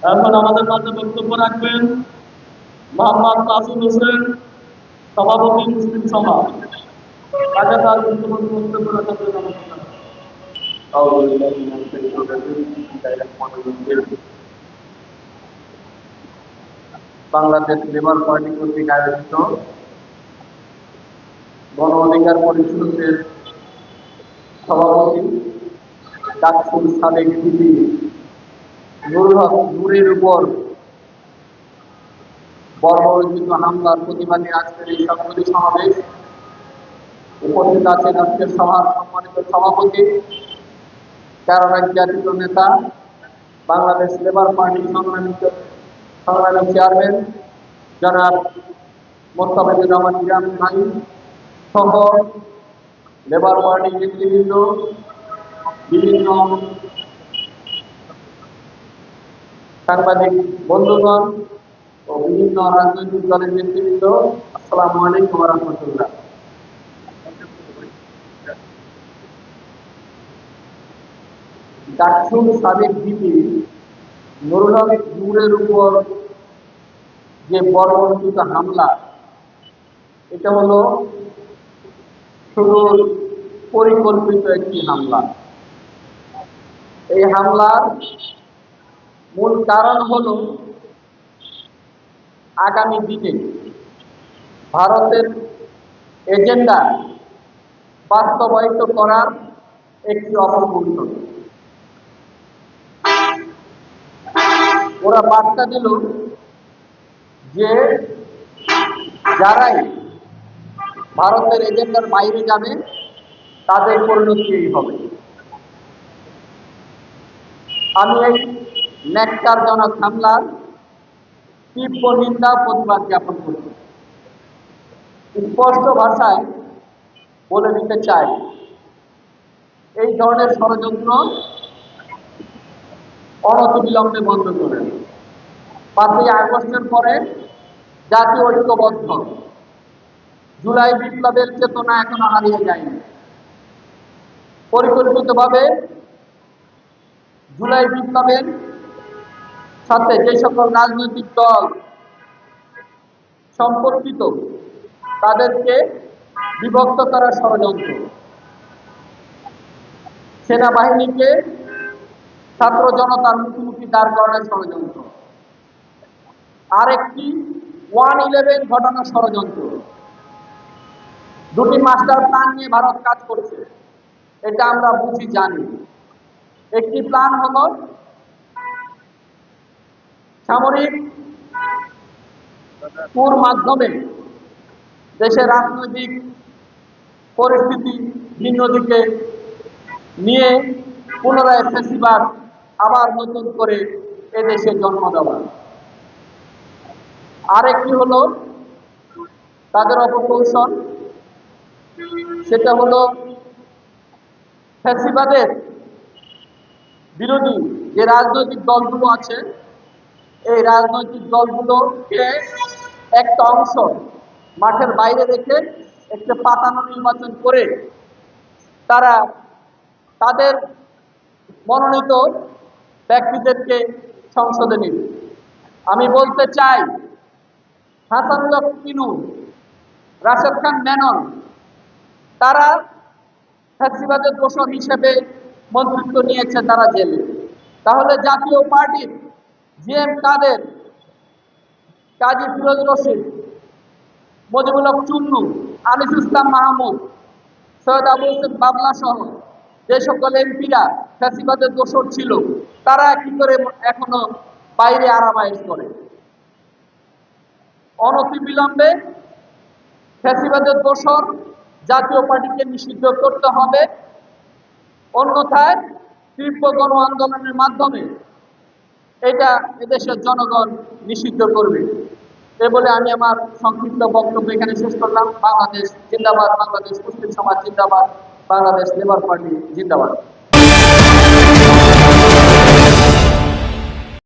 এখন আমাদের মাঝে বক্তব্য রাখবেন মোহাম্মদ নাসির হোসেন, সভাপতি মুসলিম সমাজ। তাকে তার গুরুত্বপূর্ণ বক্তব্য রাখার জন্য বাংলাদেশ লেবার পার্টি কর্তৃক আয়োজিত গণ অধিকার পরিষদের সভাপতি ডাকসুর সাবেক ভিপি নূরের উপর বর্বরোচিত হামলার প্রতিবাদে আজকের এই সংবাদী সমাবেশ। উপস্থিত আছেন আজকের সভার সম্মানিত সভাপতি, 13 জাতীয় নেতা, বাংলাদেশ লেবার পার্টির সংগ্রামী চেয়ারম্যান জনাব মোস্তাফিজুর রহমান ইরান ভাই সহ লেবার পার্টির নেতৃবৃন্দ, বিভিন্ন সাংবাদিক বন্ধুগণ ও বিভিন্ন রাজনৈতিক দলের নেতৃবৃন্দ, আসসালামু আলাইকুম ওয়া রাহমাতুল্লাহ। ডাকসুর সাবেক ভিপি নূরের উপর যে বর্বরোচিত হামলা, এটা হলো শুধু পরিকল্পিত একটি হামলা। এই হামলার মূল কারণ হলো আগামী দিনে ভারতের এজেন্ডা বাস্তবায়িত করার একটি অপকৌশল। ওরা বার্তা দিল যে যারাই ভারতের এজেন্ডার বাইরে যাবে তাদের পরিণতি এই হবে। আমি এই ন্যাক্কারজনক হামলার তীব্র নিন্দা প্রতিবাদ জ্ঞাপন করছি। স্পষ্ট ভাষায় বলে দিতে চাই, এই ধরনের ষড়যন্ত্র অনতিবিলম্বে বন্ধ করেন। 5ই আগস্টের পরে জাতীয় ঐক্যবদ্ধ, জুলাই বিপ্লবের চেতনা এখনো হারিয়ে যায়নি। পরিকল্পিতভাবে জুলাই বিপ্লবের সাথে যে সকল রাজনৈতিক দল সম্পর্কিত তাদেরকে বিভক্ত করার ষড়যন্ত্র, সেনাবাহিনীকে ছাত্র জনতার মুখোমুখি দাঁড় করানোর ষড়যন্ত্র, আরেকটি 1/11 ঘটানোর ষড়যন্ত্র। দুটি মাস্টার প্ল্যান নিয়ে ভারত কাজ করছে, এটা আমরা বুঝি জানি। একটি প্ল্যান হলো সামরিক কুর মাধ্যমে দেশের রাজনৈতিক পরিস্থিতি ভিন্ন দিকে নিয়ে পুনরায় ফ্যাসিবাদ আবার নতুন করে এদেশে জন্ম দেওয়া। আরেকটি হলো তাদের অপকৌশল, সেটা হলো ফ্যাসিবাদের বিরোধী যে রাজনৈতিক দলগুলো আছে, এই রাজনৈতিক দলগুলোকে একটা অংশ মাঠের বাইরে রেখে একটা পাতানো নির্বাচন করে তারা তাদের মনোনীত ব্যক্তিদেরকে সংসদে নেবে। আমি বলতে চাই, হাসান কিনু, রাশেদ খান মেনন, তারা ফ্যাসিবাদের দোষর হিসেবে মন্ত্রিত্ব নিয়েছে তারা জেলে। তাহলে জাতীয় পার্টির জিএম কাদের, কাজী ফিরোজ রশিদ, মজিবুল হক চুন্নু, আনিস ইসলাম মাহমুদ, সৈয়দ আবু হোসেন বাবলা সহ যে সকল এমপিরা ফ্যাসিবাদের দোষর ছিল, তারা কি করে এখনো বাইরে আরামায়েশ করে? অনতিবিলম্বে ফ্যাসিবাদের দোষর জাতীয় পার্টিকে নিষিদ্ধ করতে হবে, অন্যথায় তীব্র গণ আন্দোলনের মাধ্যমে এটা এদেশের জনগণ নিষিদ্ধ করবে। এ বলে আমি আমার সংক্ষিপ্ত বক্তব্য এখানে শেষ করলাম। বাংলাদেশ জিন্দাবাদ, বাংলাদেশ মুসলিম সমাজ জিন্দাবাদ, বাংলাদেশ লেবার পার্টি জিন্দাবাদ।